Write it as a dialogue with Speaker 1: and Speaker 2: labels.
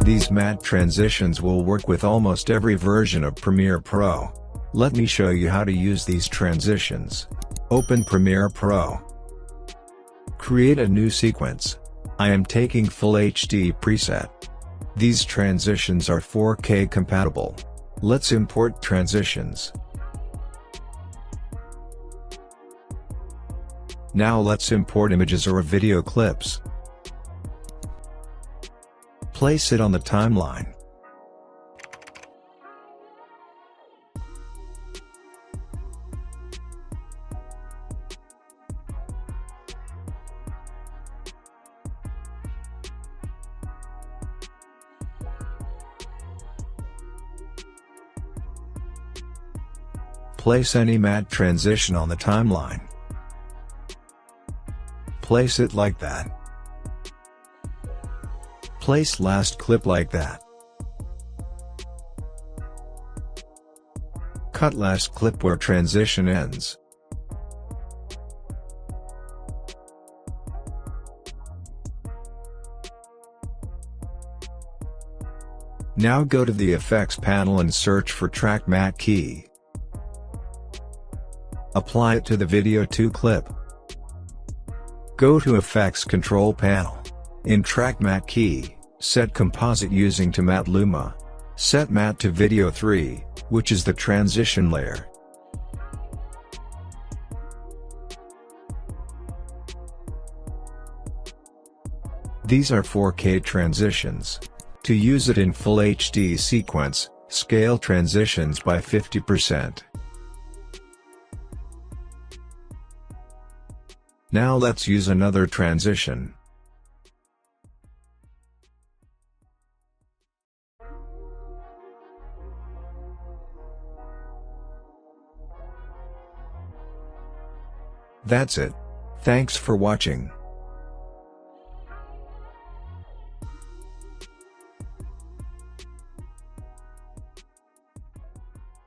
Speaker 1: These matte transitions will work with almost every version of Premiere Pro. Let me show you how to use these transitions. Open Premiere Pro. Create a new sequence. I am taking Full HD preset. These transitions are 4K compatible. Let's import transitions. Now let's import images or video clips. Place it on the timeline. Place any matte transition on the timeline. Place it like that. Place last clip like that. Cut last clip where transition ends. Now go to the Effects panel and search for Track Matte key. Apply it to the Video 2 clip. Go to Effects Control panel. In Track Matte key, set Composite using to Matte Luma. Set Matte to Video 3, which is the transition layer. These are 4K transitions. To use it in Full HD sequence, scale transitions by 50%. Now let's use another transition. That's it. Thanks for watching.